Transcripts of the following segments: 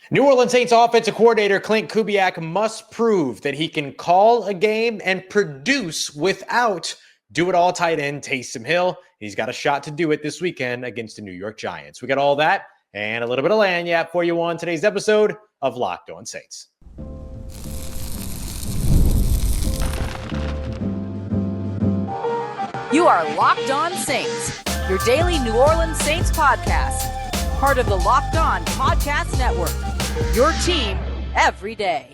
New Orleans Saints offensive coordinator Klint Kubiak must prove that he can call a game and produce without do-it-all tight end Taysom Hill. He's got a shot to do it this weekend against the New York Giants. We got all that and a little bit of lagniappe for you on today's episode of Locked On Saints. You are Locked On Saints, your daily New Orleans Saints podcast. Part of the Locked On Podcast Network, your team every day.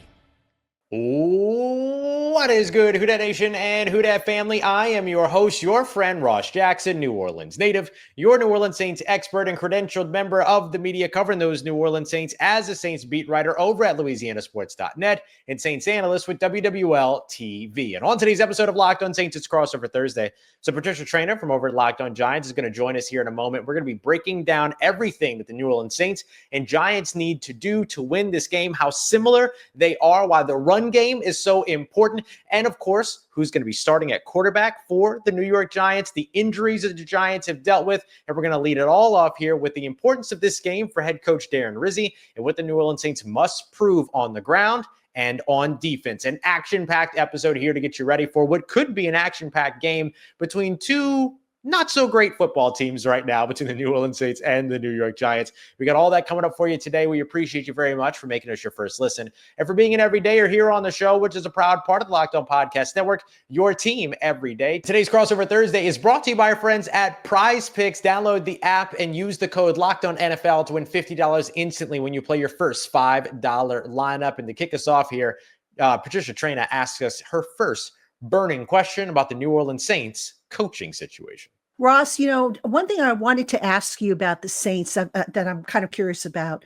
What is good, Who Dat Nation and Who Dat family? I am your host, your friend, Ross Jackson, New Orleans native, your New Orleans Saints expert and credentialed member of the media covering those New Orleans Saints as a Saints beat writer over at LouisianaSports.net and Saints analyst with WWL TV. And on today's episode of Locked On Saints, it's crossover Thursday. So Patricia Traynor from over at Locked On Giants is going to join us here in a moment. We're going to be breaking down everything that the New Orleans Saints and Giants need to do to win this game, how similar they are, why the run game is so important, and of course, who's going to be starting at quarterback for the New York Giants, the injuries that the Giants have dealt with, and we're going to lead it all off here with the importance of this game for head coach Darren Rizzi and what the New Orleans Saints must prove on the ground and on defense. An action-packed episode here to get you ready for what could be an action-packed game between two not so great football teams right now, between the New Orleans Saints and the New York Giants. We got all that coming up for you today. We appreciate you very much for making us your first listen and for being an everydayer here on the show, which is a proud part of the Locked On Podcast Network, your team every day. Today's Crossover Thursday is brought to you by our friends at Prize Picks. Download the app and use the code LOCKEDONNFL to win $50 instantly when you play your first $5 lineup. And to kick us off here, Patricia Traynor asks us her first burning question about the New Orleans Saints coaching situation. Ross, one thing I wanted to ask you about the Saints that I'm kind of curious about,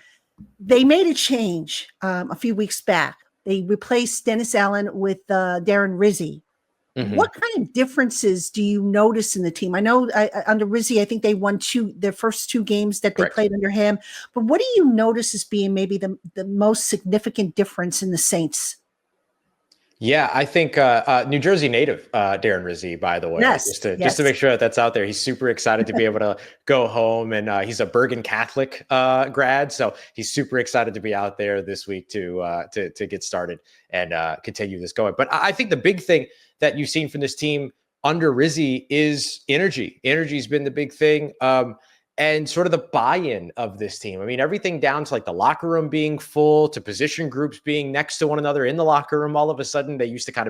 they made a change a few weeks back. They replaced Dennis Allen with Darren Rizzi. Mm-hmm. What kind of differences do you notice in the team? I know under Rizzi, I think they won their first two games that they played under him. But what do you notice as being maybe the most significant difference in the Saints? Yeah, I think New Jersey native Darren Rizzi, by the way, yes, just to make sure that's out there. He's super excited to be able to go home, and he's a Bergen Catholic grad, so he's super excited to be out there this week to get started and continue this going. But I think the big thing that you've seen from this team under Rizzi is energy. Energy's been the big thing. And sort of the buy-in of this team. I mean, everything down to like the locker room being full, to position groups being next to one another in the locker room. All of a sudden, they kind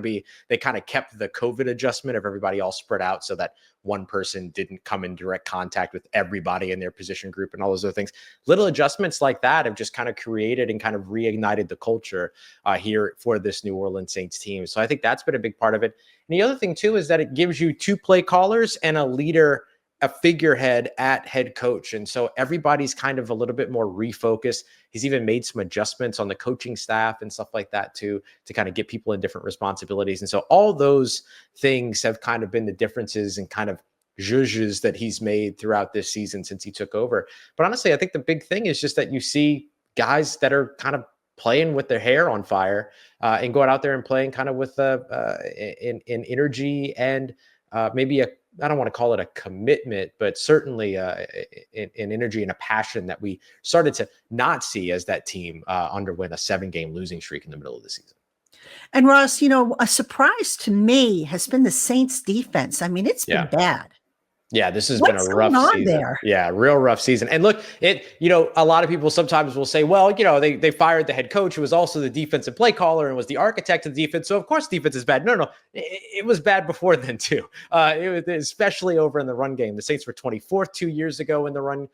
of kept the COVID adjustment of everybody all spread out so that one person didn't come in direct contact with everybody in their position group and all those other things. Little adjustments like that have just kind of created and kind of reignited the culture here for this New Orleans Saints team. So I think that's been a big part of it. And the other thing too is that it gives you two play callers and a leader, a figurehead at head coach. And so everybody's kind of a little bit more refocused. He's even made some adjustments on the coaching staff and stuff like that too, to kind of get people in different responsibilities. And so all those things have kind of been the differences and kind of zhuzhes that he's made throughout this season since he took over. But honestly, I think the big thing is just that you see guys that are kind of playing with their hair on fire and going out there and playing kind of with in energy and maybe I don't want to call it a commitment, but certainly an energy and a passion that we started to not see as that team underwent a 7-game losing streak in the middle of the season. And Ross, a surprise to me has been the Saints defense. I mean, it's been bad. Yeah, this has been a rough season. There? Yeah, real rough season. And look, a lot of people sometimes will say, well, they fired the head coach who was also the defensive play caller and was the architect of the defense. So of course defense is bad. No, it was bad before then too. It was especially over in the run game. The Saints were 24th 2 years ago in the run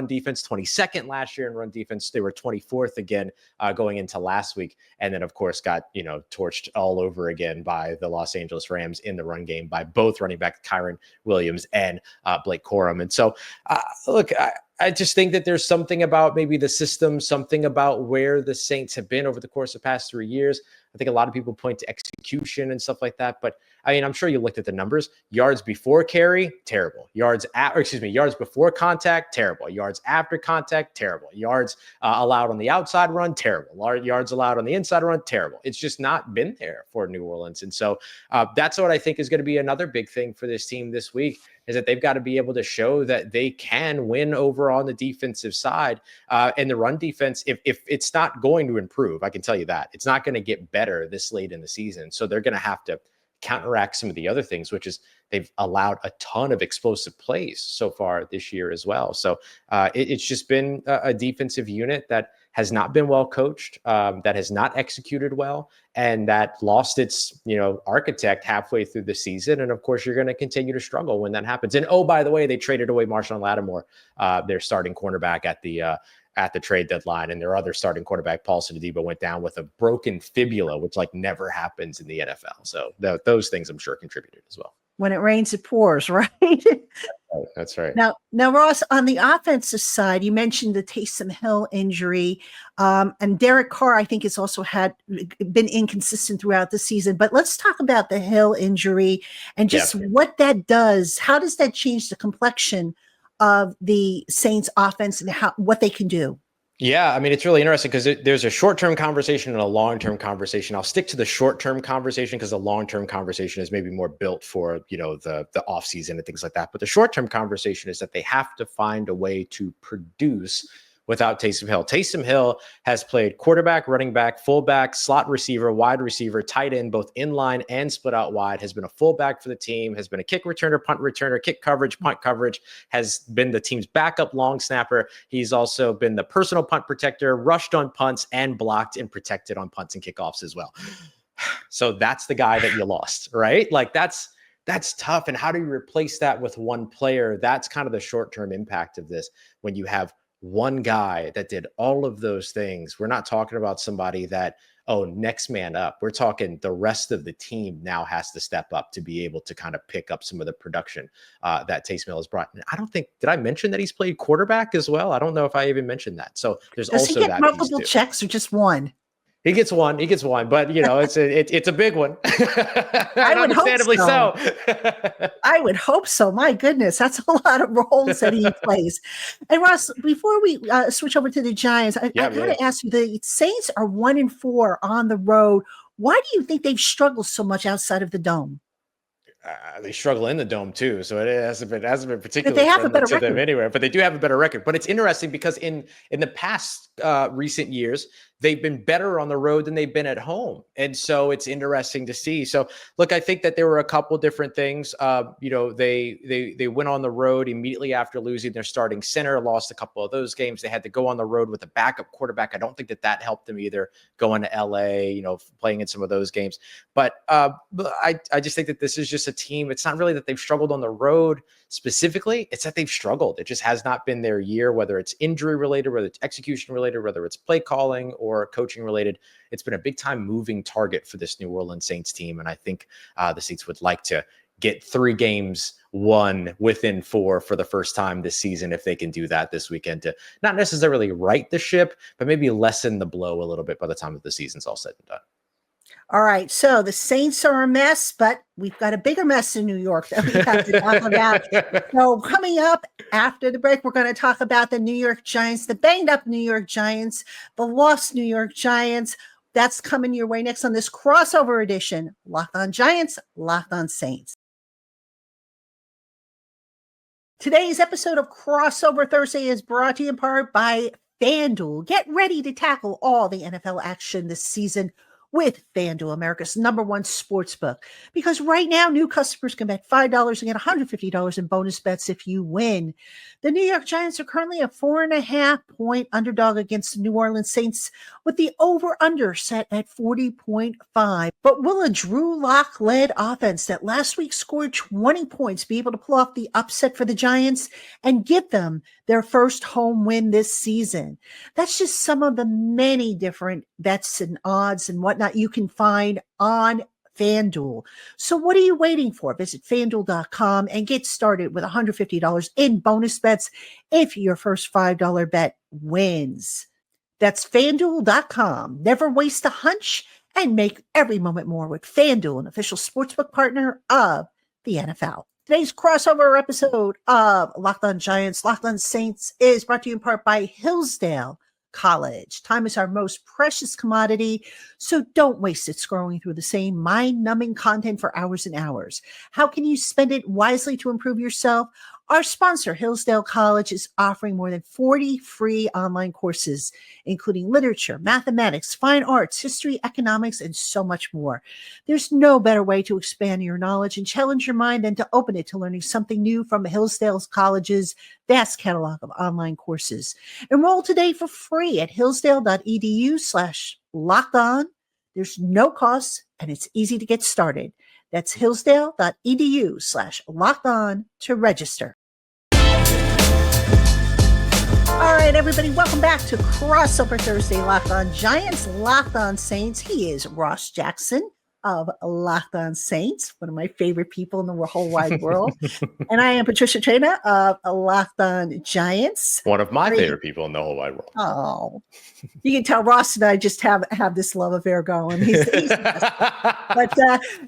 defense, 22nd last year in run defense. They were 24th again going into last week. And then of course got, torched all over again by the Los Angeles Rams in the run game by both running back Kyron Williams and Blake Corum. And so, look, I just think that there's something about maybe the system, something about where the Saints have been over the course of the past 3 years. I think a lot of people point to execution and stuff like that. But I mean, I'm sure you looked at the numbers. Yards before carry, terrible. Yards before contact, terrible. Yards after contact, terrible. Yards allowed on the outside run, terrible. Yards allowed on the inside run, terrible. It's just not been there for New Orleans. And so that's what I think is going to be another big thing for this team this week, is that they've got to be able to show that they can win over on the defensive side. And the run defense, if it's not going to improve, I can tell you that. It's not going to get better this late in the season. So they're going to have to counteract some of the other things, which is they've allowed a ton of explosive plays so far this year as well. So it's just been a defensive unit that has not been well coached, that has not executed well, and that lost its, architect halfway through the season. And of course, you're going to continue to struggle when that happens. And oh, by the way, they traded away Marshawn Lattimore, their starting cornerback at the trade deadline, and their other starting quarterback, Paul Adebo, went down with a broken fibula, which never happens in the NFL. So those things I'm sure contributed as well. When it rains, it pours, right? That's right. Now, Ross, on the offensive side, you mentioned the Taysom Hill injury, and Derek Carr, I think, has also been inconsistent throughout the season. But let's talk about the Hill injury and just what that does. How does that change the complexion of the Saints offense and what they can do? Yeah, I mean, it's really interesting because there's a short-term conversation and a long-term conversation. I'll stick to the short-term conversation because the long-term conversation is maybe more built for, the offseason and things like that. But the short-term conversation is that they have to find a way to produce without Taysom Hill. Taysom Hill has played quarterback, running back, fullback, slot receiver, wide receiver, tight end, both inline and split out wide, has been a fullback for the team, has been a kick returner, punt returner, kick coverage, punt coverage, has been the team's backup long snapper. He's also been the personal punt protector, rushed on punts, and blocked and protected on punts and kickoffs as well. So that's the guy that you lost, right? That's tough. And how do you replace that with one player? That's kind of the short-term impact of this. When you have one guy that did all of those things, we're not talking about somebody that, next man up. We're talking the rest of the team now has to step up to be able to kind of pick up some of the production that Taysom Hill has brought. And I don't think, did I mention that he's played quarterback as well? I don't know if I even mentioned that. So there's Does also he get that multiple checks or just one? He gets one, but it's a big one. I would hope so. I would hope so. My goodness, that's a lot of roles that he plays. And Ross, before we switch over to the Giants, I got to ask you: the Saints are 1-4 on the road. Why do you think they've struggled so much outside of the dome? They struggle in the dome too, so it hasn't been particularly they have a better to them record anywhere. But they do have a better record. But it's interesting because in the past recent years, they've been better on the road than they've been at home, and so it's interesting to see. So look, I think that there were a couple different things. They went on the road immediately after losing their starting center, lost a couple of those games. They had to go on the road with a backup quarterback. I don't think that helped them either, going to LA, playing in some of those games. But I just think that this is just a team. It's not really that they've struggled on the road specifically. It's that they've struggled. It just has not been their year, whether it's injury related, whether it's execution related, whether it's play calling or coaching related. It's been a big time moving target for this New Orleans Saints team. And I think the Saints would like to get 3 games won within 4 for the first time this season, if they can do that this weekend, to not necessarily right the ship, but maybe lessen the blow a little bit by the time that the season's all said and done. All right, so the Saints are a mess, but we've got a bigger mess in New York that we have to talk about. So coming up after the break, we're going to talk about the New York Giants, the banged up New York Giants, the lost New York Giants. That's coming your way next on this crossover edition, Locked On Giants, Locked On Saints. Today's episode of Crossover Thursday is brought to you in part by FanDuel. Get ready to tackle all the NFL action this season with FanDuel, America's #1 sportsbook. Because right now, new customers can bet $5 and get $150 in bonus bets if you win. The New York Giants are currently a 4.5-point underdog against the New Orleans Saints, with the over-under set at 40.5. But will a Drew Lock-led offense that last week scored 20 points be able to pull off the upset for the Giants and give them their first home win this season? That's just some of the many different bets and odds and whatnot you can find on FanDuel. So what are you waiting for? Visit FanDuel.com and get started with $150 in bonus bets if your first $5 bet wins. That's FanDuel.com. Never waste a hunch and make every moment more with FanDuel, an official sportsbook partner of the NFL. Today's crossover episode of Locked On Giants, Locked On Saints is brought to you in part by Hillsdale College. Time is our most precious commodity, so don't waste it scrolling through the same mind-numbing content for hours and hours. How can you spend it wisely to improve yourself? Our sponsor, Hillsdale College, is offering more than 40 free online courses, including literature, mathematics, fine arts, history, economics, and so much more. There's no better way to expand your knowledge and challenge your mind than to open it to learning something new from Hillsdale College's vast catalog of online courses. Enroll today for free at hillsdale.edu/lockedon. There's no cost, and it's easy to get started. That's hillsdale.edu/lockedon to register. All right, everybody, welcome back to Crossover Thursday, Locked On Giants, Locked On Saints. He is Ross Jackson of Locked On Saints, one of my favorite people in the whole wide world. And I am Patricia Traina of Locked On Giants. One of my favorite people in the whole wide world. Oh, you can tell Ross and I just have this love affair going. He's the best. But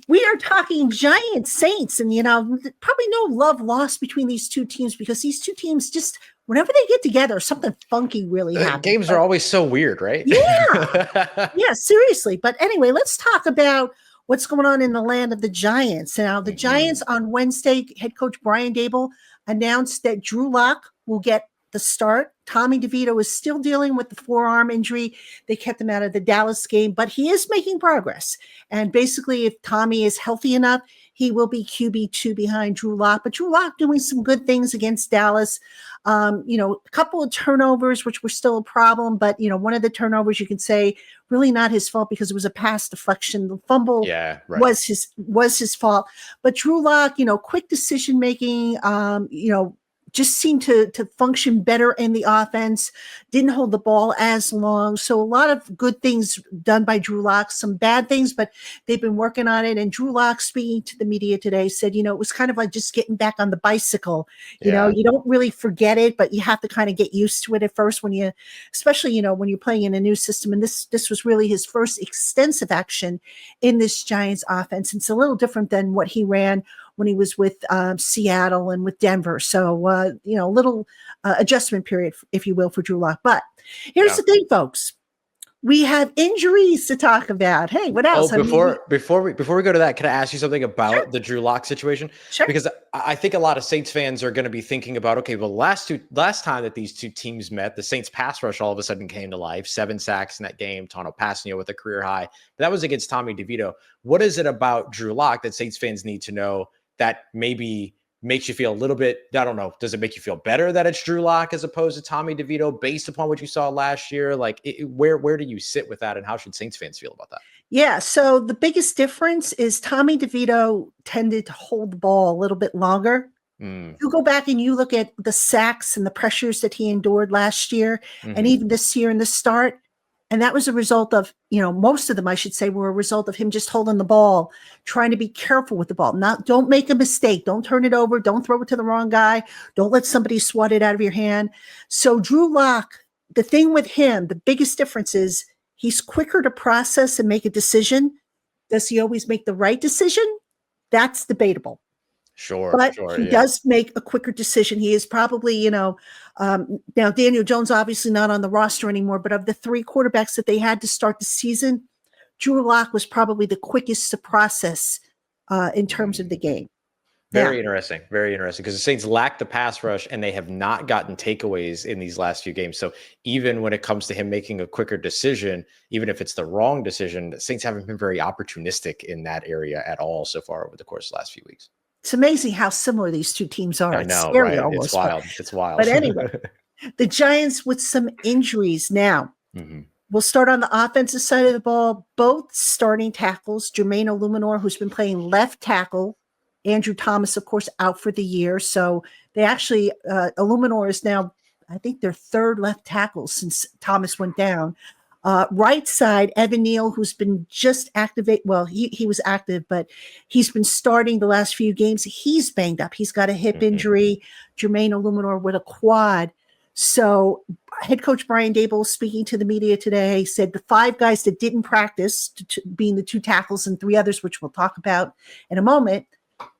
we are talking Giants, Saints, and, probably no love lost between these two teams because these two teams just, whenever they get together, something funky really happens. Games are always so weird, right? Yeah. Yeah, seriously. But anyway, let's talk about what's going on in the land of the Giants. Now, the Giants on Wednesday, head coach Brian Daboll announced that Drew Lock will get the start. Tommy DeVito is still dealing with the forearm injury. They kept him out of the Dallas game, but he is making progress. And basically, if Tommy is healthy enough, he will be QB2 behind Drew Lock. But Drew Lock doing some good things against Dallas. A couple of turnovers, which were still a problem. But, one of the turnovers you can say really not his fault because it was a pass deflection. The fumble was his fault. But Drew Lock, quick decision making, just seemed to function better in the offense, didn't hold the ball as long. So a lot of good things done by Drew Lock, some bad things, but they've been working on it. And Drew Lock, speaking to the media today, said, it was kind of like just getting back on the bicycle. You don't really forget it, but you have to kind of get used to it at first especially when you're playing in a new system. And this was really his first extensive action in this Giants offense. It's a little different than what he ran when he was with Seattle and with Denver. So, a little adjustment period, if you will, for Drew Lock. But here's the thing, folks. We have injuries to talk about. Hey, what else? Before we go to that, can I ask you something about the Drew Lock situation? Sure. Because I think a lot of Saints fans are going to be thinking about, okay, well, last time that these two teams met, the Saints pass rush all of a sudden came to life. 7 sacks in that game. Tano Passanio with a career high. But that was against Tommy DeVito. What is it about Drew Lock that Saints fans need to know that maybe makes you feel a little bit, I don't know, does it make you feel better that it's Drew Lock as opposed to Tommy DeVito based upon what you saw last year? Like, where do you sit with that, and how should Saints fans feel about that? Yeah, so the biggest difference is Tommy DeVito tended to hold the ball a little bit longer. You go back and you look at the sacks and the pressures that he endured last year and even this year in the start. And that was a result of, most of them, I should say, were a result of him just holding the ball, trying to be careful with the ball. Don't make a mistake. Don't turn it over. Don't throw it to the wrong guy. Don't let somebody swat it out of your hand. So Drew Lock, the thing with him, the biggest difference is he's quicker to process and make a decision. Does he always make the right decision? That's debatable. Sure. But he does make a quicker decision. He is probably, now Daniel Jones obviously not on the roster anymore, but of the 3 quarterbacks that they had to start the season, Drew Lock was probably the quickest to process in terms of the game. Very interesting. Very interesting. Because the Saints lack the pass rush and they have not gotten takeaways in these last few games. So even when it comes to him making a quicker decision, even if it's the wrong decision, the Saints haven't been very opportunistic in that area at all so far over the course of the last few weeks. It's amazing how similar these two teams are. I know, it's scary right? almost. It's wild. It's wild. But anyway, the Giants with some injuries now. We'll start on the offensive side of the ball. Both starting tackles, Jermaine Illuminor, who's been playing left tackle, Andrew Thomas, of course, out for the year. So they actually, Illuminor is now, I think, their 3rd left tackle since Thomas went down. Right side, Evan Neal, who's been just activate. Well, he was active, but he's been starting the last few games. He's banged up. He's got a hip injury. Jermaine Illuminor with a quad. So Head coach Brian Daboll, speaking to the media today, said the 5 guys that didn't practice, being the 2 tackles and 3 others, which we'll talk about in a moment,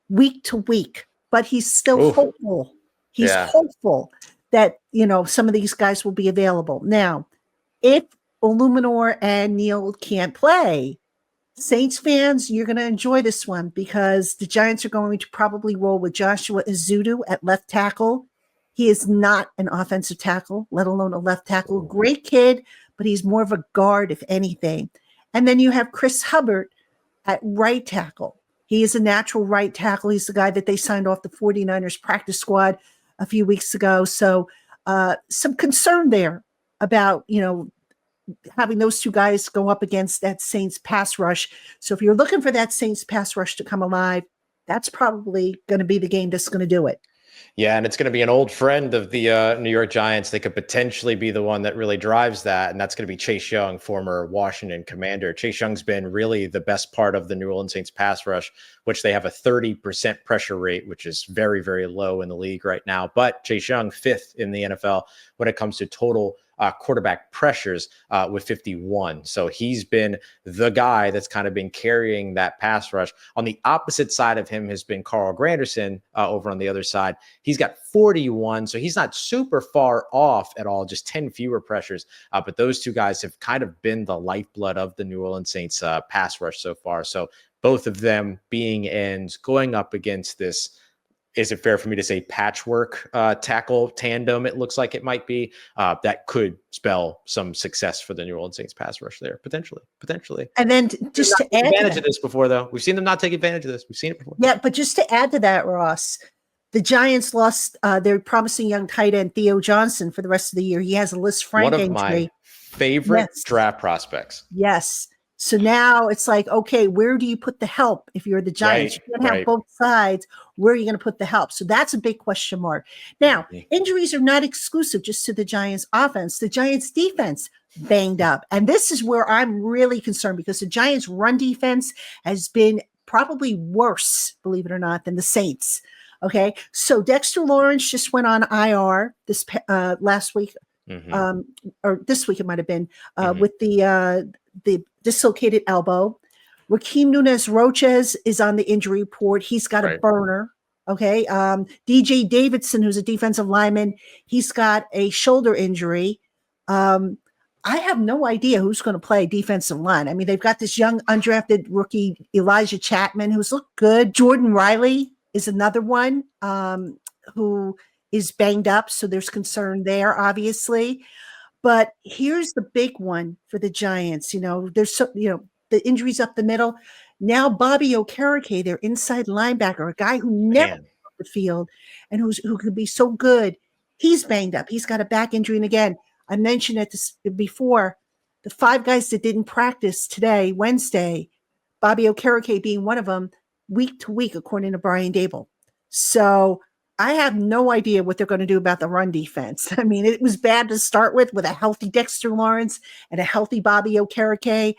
week to week. But he's still hopeful. He's hopeful that, some of these guys will be available. Now, if Illuminor and Neal can't play, Saints fans, you're going to enjoy this one because the Giants are going to probably roll with Joshua Ezeudu at left tackle. He is not an offensive tackle, let alone a left tackle. Great kid, but he's more of a guard, if anything. And then you have Chris Hubbard at right tackle. He is a natural right tackle. He's the guy that they signed off the 49ers practice squad a few weeks ago. So some concern there about, having those 2 guys go up against that Saints pass rush. So if you're looking for that Saints pass rush to come alive, that's probably going to be the game that's going to do it. Yeah, and it's going to be an old friend of the New York Giants. They could potentially be the one that really drives that, and that's going to be Chase Young, former Washington Commander. Chase Young's been really the best part of the New Orleans Saints pass rush, which they have a 30% pressure rate, which is very, very low in the league right now. But Chase Young, 5th in the NFL when it comes to total quarterback pressures with 51. So he's been the guy that's kind of been carrying that pass rush. On the opposite side of him has been Carl Granderson over on the other side. He's got 41, so he's not super far off at all, just 10 fewer pressures. But those 2 guys have kind of been the lifeblood of the New Orleans Saints pass rush so far. So both of them being ends, going up against this, is it fair for me to say patchwork tackle tandem? It looks like it might be that could spell some success for the New Orleans Saints pass rush there, potentially. And then just to add advantage of this before, though, we've seen them not take advantage of this. We've seen it before. Yeah, but just to add to that, Ross, the Giants lost their promising young tight end Theo Johnson for the rest of the year. He has a Liz Frank injury. One of my favorite draft prospects. Yes. So now it's like, okay, where do you put the help if you're the Giants? You can't have both sides. Where are you going to put the help? So that's a big question mark. Now, injuries are not exclusive just to the Giants offense. The Giants defense banged up. And this is where I'm really concerned because the Giants run defense has been probably worse, believe it or not, than the Saints. Okay. So Dexter Lawrence just went on IR this last week, or this week it might have been, with the dislocated elbow. Raheem Nunez-Roches is on the injury report. He's got a burner. Okay. DJ Davidson, who's a defensive lineman, he's got a shoulder injury. I have no idea who's going to play defensive line. I mean, they've got this young undrafted rookie, Elijah Chapman, who's looked good. Jordan Riley is another one who is banged up. So there's concern there, obviously. But here's the big one for the Giants. There's the injuries up the middle. Now Bobby Okereke, their inside linebacker, a guy who never off the field and who could be so good, he's banged up. He's got a back injury. And again, I mentioned it before, the 5 guys that didn't practice today, Wednesday, Bobby Okereke being one of them, week to week, according to Brian Daboll. So I have no idea what they're going to do about the run defense. I mean, it was bad to start with a healthy Dexter Lawrence and a healthy Bobby Okereke.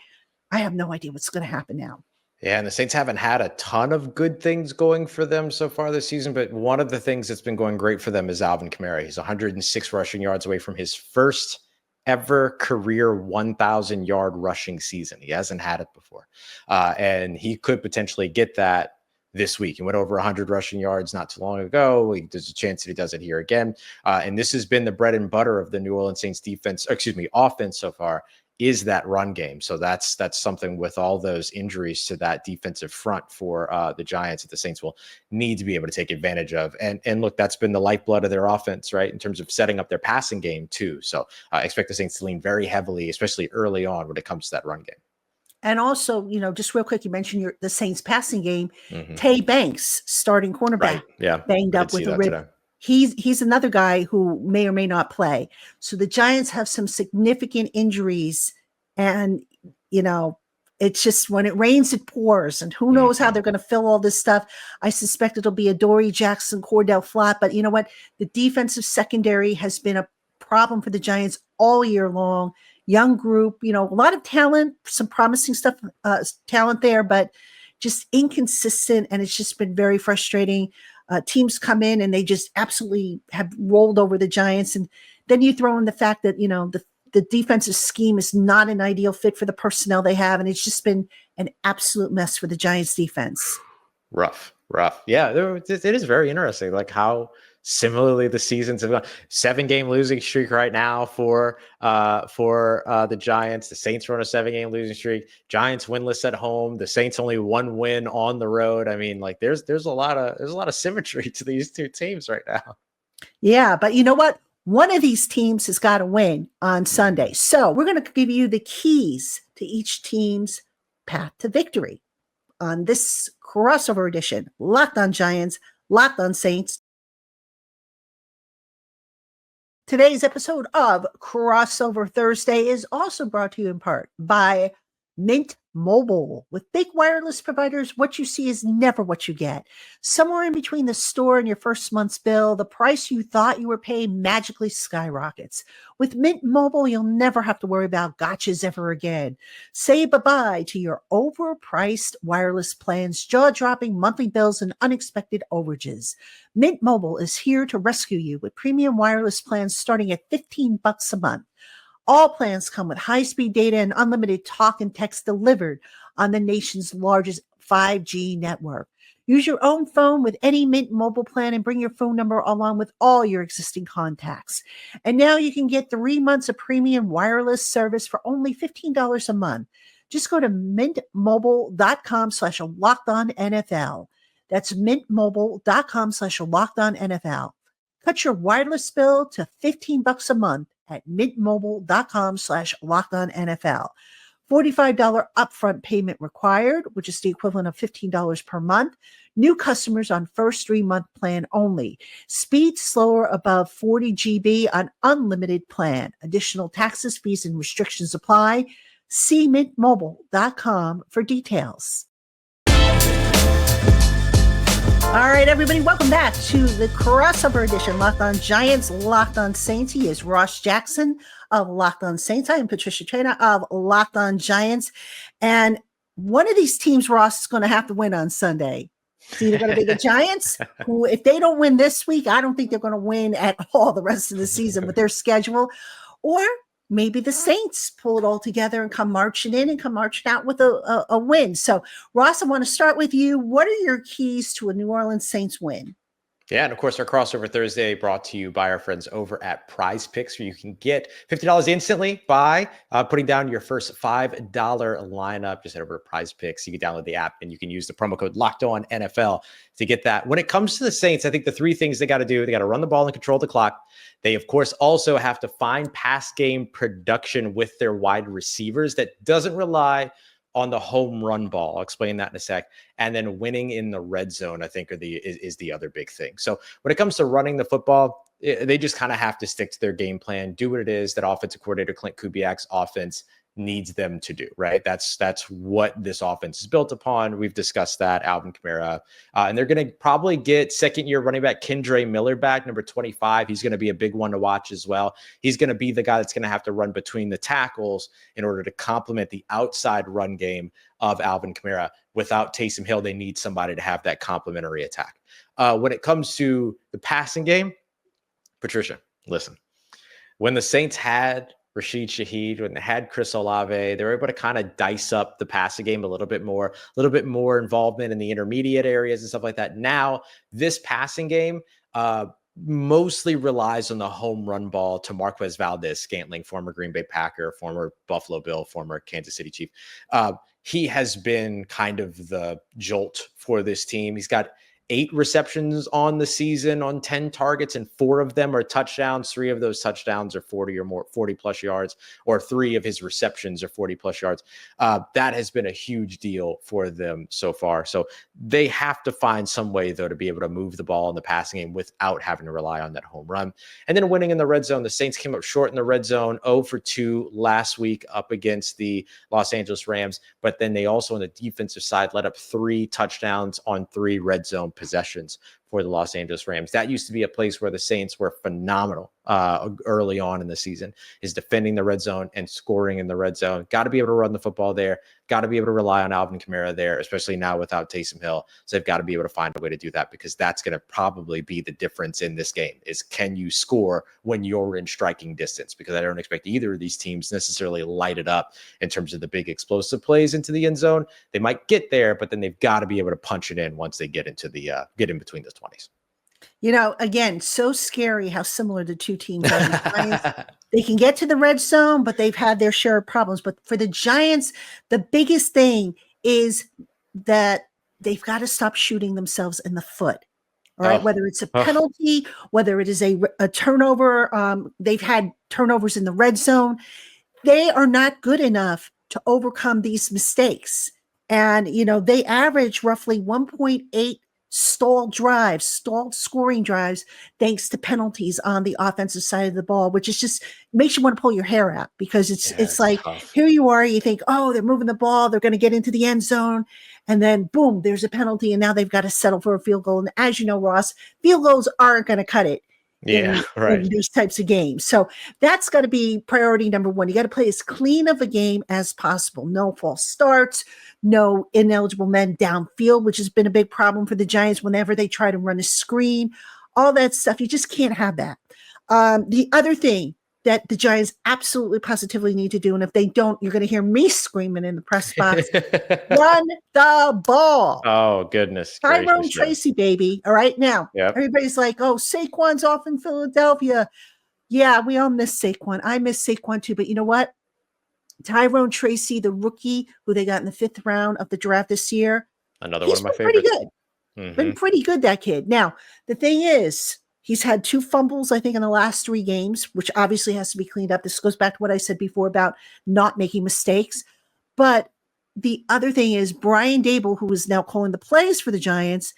I have no idea what's going to happen now. Yeah, and the Saints haven't had a ton of good things going for them so far this season, but one of the things that's been going great for them is Alvin Kamara. He's 106 rushing yards away from his first ever career 1,000-yard rushing season. He hasn't had it before, and he could potentially get that this week. He went over 100 rushing yards not too long ago. There's a chance that he does it here again. And this has been the bread and butter of the New Orleans Saints offense so far, is that run game. So that's something with all those injuries to that defensive front for the Giants that the Saints will need to be able to take advantage of. And look, that's been the lifeblood of their offense, right? In terms of setting up their passing game too. So I expect the Saints to lean very heavily, especially early on when it comes to that run game. And also, just real quick, you mentioned the Saints passing game. Tay Banks, starting cornerback, banged up with a rib. Today. He's another guy who may or may not play. So the Giants have some significant injuries, and it's just when it rains, it pours, and who knows how they're going to fill all this stuff. I suspect it'll be a Dory Jackson, Cordell Flott, but you know what? The defensive secondary has been a problem for the Giants all year long. Young group, a lot of talent, some promising stuff, talent there, but just inconsistent. And it's just been very frustrating. Teams come in and they just absolutely have rolled over the Giants. And Then you throw in the fact that, the defensive scheme is not an ideal fit for the personnel they have. And it's just been an absolute mess for the Giants defense. Rough. Yeah, it is very interesting, like how similarly the seasons have gone. 7-game losing streak right now for the Giants. The Saints are on a 7-game losing streak. Giants winless at home. The Saints only 1 win on the road. I mean, like there's a lot of symmetry to these two teams right now. Yeah, but you know what? One of these teams has got to win on Sunday. So we're going to give you the keys to each team's path to victory on this crossover edition. Locked on Giants, Locked on Saints. Today's episode of Crossover Thursday is also brought to you in part by Mint Mobile. With big wireless providers, what you see is never what you get. Somewhere in between the store and your first month's bill, the price you thought you were paying magically skyrockets. With Mint Mobile, you'll never have to worry about gotchas ever again. Say bye-bye to your overpriced wireless plans, jaw-dropping monthly bills, and unexpected overages. Mint Mobile is here to rescue you with premium wireless plans starting at $15 a month. All plans come with high-speed data and unlimited talk and text delivered on the nation's largest 5G network. Use your own phone with any Mint Mobile plan and bring your phone number along with all your existing contacts. And now you can get 3 months of premium wireless service for only $15 a month. Just go to mintmobile.com/LockedOnNFL. That's mintmobile.com/LockedOnNFL. Cut your wireless bill to $15 a month at mintmobile.com/LockedOnNFL. $45 upfront payment required, which is the equivalent of $15 per month. New customers on first 3-month plan only. Speed slower above 40 GB on unlimited plan. Additional taxes, fees, and restrictions apply. See mintmobile.com for details. All right, everybody, welcome back to the crossover edition. Locked on Giants, Locked on Saints. He is Ross Jackson of Locked on Saints. I am Patricia Traina of Locked on Giants. And one of these teams, Ross, is going to have to win on Sunday. It's either going to be the Giants, who, if they don't win this week, I don't think they're going to win at all the rest of the season with their schedule, or maybe the Saints pull it all together and come marching in and come marching out with a win. So, Ross, I want to start with you. What are your keys to a New Orleans Saints win? Yeah, and of course, our Crossover Thursday brought to you by our friends over at Prize Picks, where you can get $50 instantly by putting down your first $5 lineup. Just head over to Prize Picks. You can download the app, and you can use the promo code LOCKEDONNFL to get that. When it comes to the Saints, I think the 3 things they got to do, they got to run the ball and control the clock. They, of course, also have to find pass game production with their wide receivers that doesn't rely on the home run ball. I'll explain that in a sec. And then winning in the red zone, I think, is the other big thing. So when it comes to running the football, they just kind of have to stick to their game plan, do what it is that offensive coordinator Klint Kubiak's offense needs them to do, right? That's what this offense is built upon. We've discussed that, Alvin Kamara. And they're going to probably get second-year running back Kendre Miller back, number 25. He's going to be a big one to watch as well. He's going to be the guy that's going to have to run between the tackles in order to complement the outside run game of Alvin Kamara. Without Taysom Hill, they need somebody to have that complementary attack. When it comes to the passing game, Patricia, listen. When the Saints had Rashid Shaheed, when they had Chris Olave, they were able to kind of dice up the passing game a little bit more involvement in the intermediate areas and stuff like that. Now, this passing game mostly relies on the home run ball to Marquez Valdes-Scantling, former Green Bay Packer, former Buffalo Bill, former Kansas City Chief. He has been kind of the jolt for this team. He's got 8 receptions on the season on 10 targets, and 4 of them are touchdowns. 3 of those touchdowns are 40 or more, 40 plus yards, or 3 of his receptions are 40 plus yards. That has been a huge deal for them so far. So they have to find some way, though, to be able to move the ball in the passing game without having to rely on that home run. And then winning in the red zone. The Saints came up short in the red zone, 0 for 2 last week up against the Los Angeles Rams. But then they also, on the defensive side, let up 3 touchdowns on 3 red zone possessions for the Los Angeles Rams. That used to be a place where the Saints were phenomenal early on in the season, is defending the red zone and scoring in the red zone. Got to be able to run the football there. Got to be able to rely on Alvin Kamara there, especially now without Taysom Hill. So they've got to be able to find a way to do that, because that's going to probably be the difference in this game, is can you score when you're in striking distance? Because I don't expect either of these teams necessarily light it up in terms of the big explosive plays into the end zone. They might get there, but then they've got to be able to punch it in once they get into the get in between the 20s. Again, so scary how similar the two teams are. The Giants, they can get to the red zone, but they've had their share of problems. But for the Giants, the biggest thing is that they've got to stop shooting themselves in the foot. All right, whether it's a penalty, whether it is a turnover, they've had turnovers in the red zone. They are not good enough to overcome these mistakes. And, they average roughly 1.8 stalled scoring drives, thanks to penalties on the offensive side of the ball, which is just makes you want to pull your hair out, because it's like tough. Here you are, you think, oh, they're moving the ball, they're going to get into the end zone, and then boom, there's a penalty, and now they've got to settle for a field goal. And as you know, Ross, field goals aren't going to cut it. In these types of games. So that's got to be priority number one. You got to play as clean of a game as possible. No false starts, no ineligible men downfield, which has been a big problem for the Giants whenever they try to run a screen, all that stuff. You just can't have that. The other thing that the Giants absolutely positively need to do, and if they don't, you're going to hear me screaming in the press box, run the ball. Oh, goodness. Tyrone Tracy, baby. All right. Now, everybody's like, oh, Saquon's off in Philadelphia. Yeah, we all miss Saquon. I miss Saquon too. But you know what? Tyrone Tracy, the rookie who they got in the 5th round of the draft this year. Another one of my favorites. Pretty good. Mm-hmm. Been pretty good, that kid. Now, the thing is, he's had 2 fumbles, I think, in the last 3 games, which obviously has to be cleaned up. This goes back to what I said before about not making mistakes. But the other thing is Brian Daboll, who is now calling the plays for the Giants,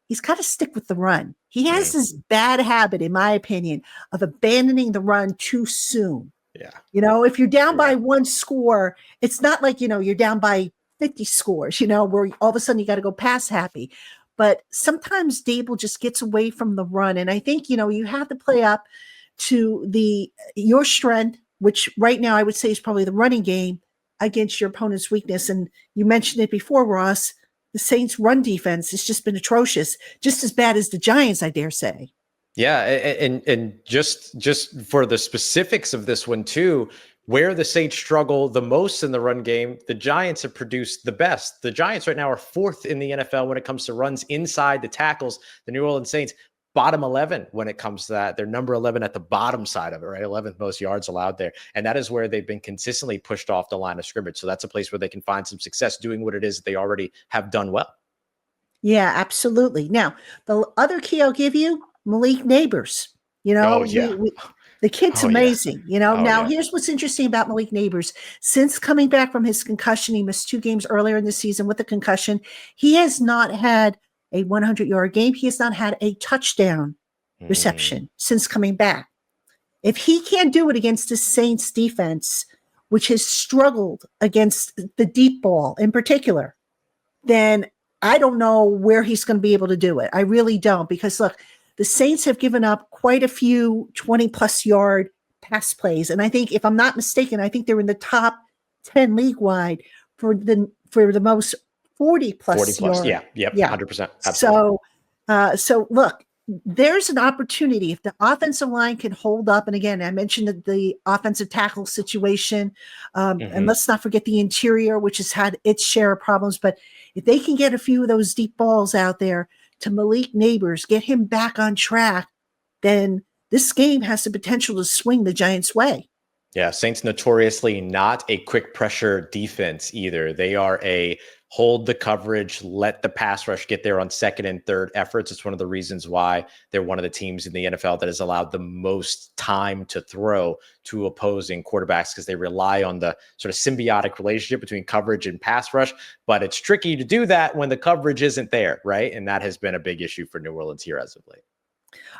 he's got to stick with the run. He has this bad habit, in my opinion, of abandoning the run too soon. Yeah. If you're down by 1 score, it's not like, you're down by 50 scores, where all of a sudden you got to go pass happy. But sometimes Daboll just gets away from the run. And I think, you have to play up to your strength, which right now I would say is probably the running game, against your opponent's weakness. And you mentioned it before, Ross, the Saints' run defense has just been atrocious, just as bad as the Giants, I dare say. Yeah. And just for the specifics of this one too, where the Saints struggle the most in the run game, the Giants have produced the best. The Giants right now are 4th in the NFL when it comes to runs inside the tackles. The New Orleans Saints, bottom 11 when it comes to that. They're number 11 at the bottom side of it, right? 11th most yards allowed there. And that is where they've been consistently pushed off the line of scrimmage. So that's a place where they can find some success doing what it is that they already have done well. Yeah, absolutely. Now, the other key I'll give you, Malik Nabors. The kid's amazing. Here's what's interesting about Malik Nabors. Since coming back from his concussion, he missed 2 games earlier in the season with a concussion. He has not had a 100-yard game. He has not had a touchdown reception since coming back. If he can't do it against the Saints defense, which has struggled against the deep ball in particular, then I don't know where he's going to be able to do it. I really don't, because look, the Saints have given up quite a few 20-plus yard pass plays. And I think, if I'm not mistaken, I think they're in the top 10 league-wide for the most 40-plus yards. Yeah. 100%. Absolutely. So look, there's an opportunity if the offensive line can hold up. And again, I mentioned the offensive tackle situation. And let's not forget the interior, which has had its share of problems. But if they can get a few of those deep balls out there to Malik Nabors, get him back on track, then this game has the potential to swing the Giants' way. Yeah, Saints notoriously not a quick pressure defense either. They are a hold the coverage, let the pass rush get there on 2nd and 3rd efforts. It's one of the reasons why they're one of the teams in the NFL that has allowed the most time to throw to opposing quarterbacks, because they rely on the sort of symbiotic relationship between coverage and pass rush. But it's tricky to do that when the coverage isn't there, right? And that has been a big issue for New Orleans here as of late.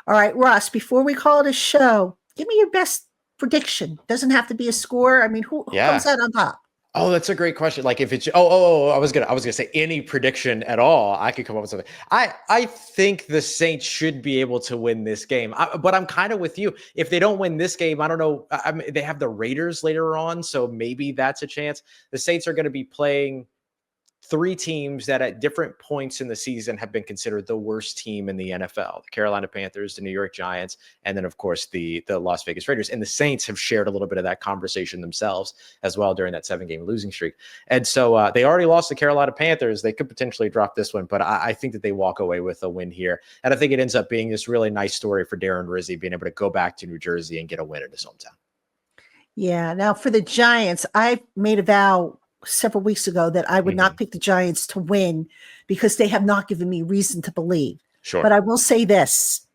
All right, Ross, before we call it a show, give me your best prediction. Doesn't have to be a score. I mean, who comes out on top? Oh, that's a great question. Like if it's I was gonna say any prediction at all. I could come up with something. I think the Saints should be able to win this game. But I'm kind of with you. If they don't win this game, I don't know. I mean, they have the Raiders later on, so maybe that's a chance. The Saints are going to be playing three teams that at different points in the season have been considered the worst team in the NFL: the Carolina Panthers, the New York Giants, and then of course the Las Vegas Raiders. And the Saints have shared a little bit of that conversation themselves as well during that 7-game losing streak. And so they already lost the Carolina Panthers. They could potentially drop this one, but I think that they walk away with a win here. And I think it ends up being this really nice story for Darren Rizzi being able to go back to New Jersey and get a win in his hometown. Yeah. Now for the Giants, I made a vow several weeks ago that I would not pick the Giants to win because they have not given me reason to believe. Sure. But I will say this,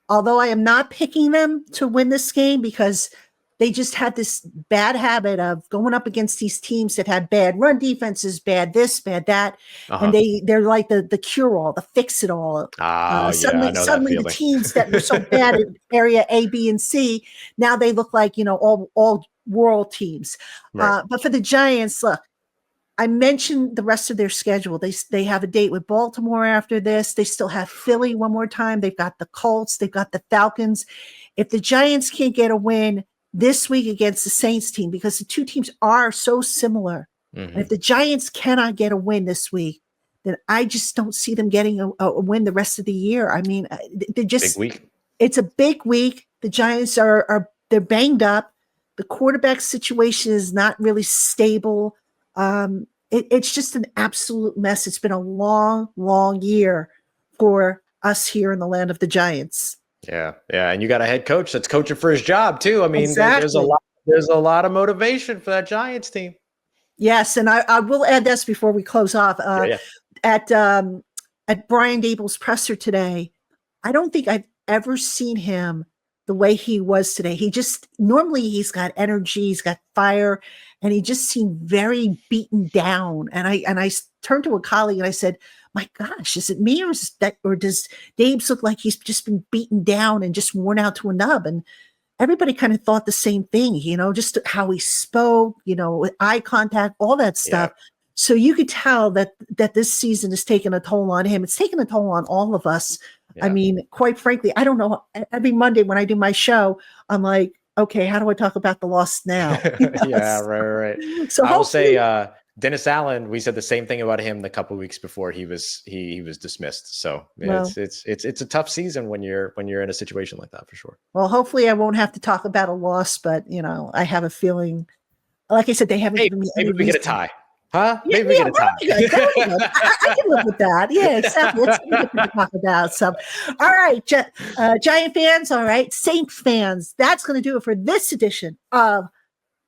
although I am not picking them to win this game because they just had this bad habit of going up against these teams that had bad run defenses, bad this, bad that. And they're like the cure-all, the fix-it-all. Suddenly the teams that were so bad in area A, B, and C, now they look like, all world teams. Right. But for the Giants, look, I mentioned the rest of their schedule. They have a date with Baltimore after this. They still have Philly one more time. They've got the Colts. They've got the Falcons. If the Giants can't get a win this week against the Saints team, because the two teams are so similar, and if the Giants cannot get a win this week, then I just don't see them getting a win the rest of the year. I mean, they're just big week. It's a big week. The Giants they're banged up. The quarterback situation is not really stable. It's just an absolute mess. It's been a long, long year for us here in the land of the Giants. Yeah. And you got a head coach that's coaching for his job too. I mean, exactly. there's a lot of motivation for that Giants team. Yes. And I will add this before we close off. At Brian Daboll's presser today, I don't think I've ever seen him the way he was today. Normally he's got energy, he's got fire, and he just seemed very beaten down. And I turned to a colleague and I said, my gosh, is it me or does Dabes look like he's just been beaten down and just worn out to a nub? And everybody kind of thought the same thing, just how he spoke, with eye contact, all that stuff. Yeah. So you could tell that this season has taken a toll on him. It's taken a toll on all of us. Yeah. I mean, quite frankly, I don't know. Every Monday when I do my show, I'm like, okay, how do I talk about the loss now? Yeah, right. So I will say, Dennis Allen, we said the same thing about him the couple of weeks before he was dismissed. So it's a tough season when you're in a situation like that for sure. Well, hopefully I won't have to talk about a loss, but I have a feeling, like I said, they haven't given me any maybe we get a tie. Huh? Yeah, maybe we get a tie. I can live with that. Yeah, exactly. That's what we talk about. So, all right, Giant fans, all right, Saints fans, that's going to do it for this edition of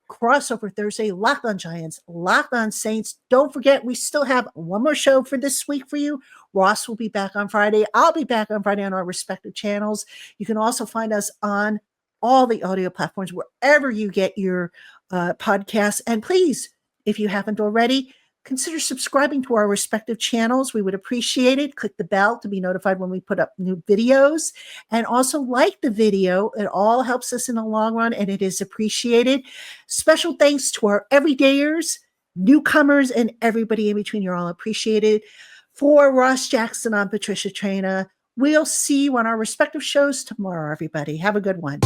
Crossover Thursday, Locked on Giants, Locked on Saints. Don't forget, we still have one more show for this week for you. Ross will be back on Friday. I'll be back on Friday on our respective channels. You can also find us on all the audio platforms, wherever you get your podcasts. And please, if you haven't already, consider subscribing to our respective channels. We would appreciate it. Click the bell to be notified when we put up new videos. And also like the video. It all helps us in the long run, and it is appreciated. Special thanks to our everydayers, newcomers, and everybody in between. You're all appreciated. For Ross Jackson, I'm Patricia Traina. We'll see you on our respective shows tomorrow, everybody. Have a good one.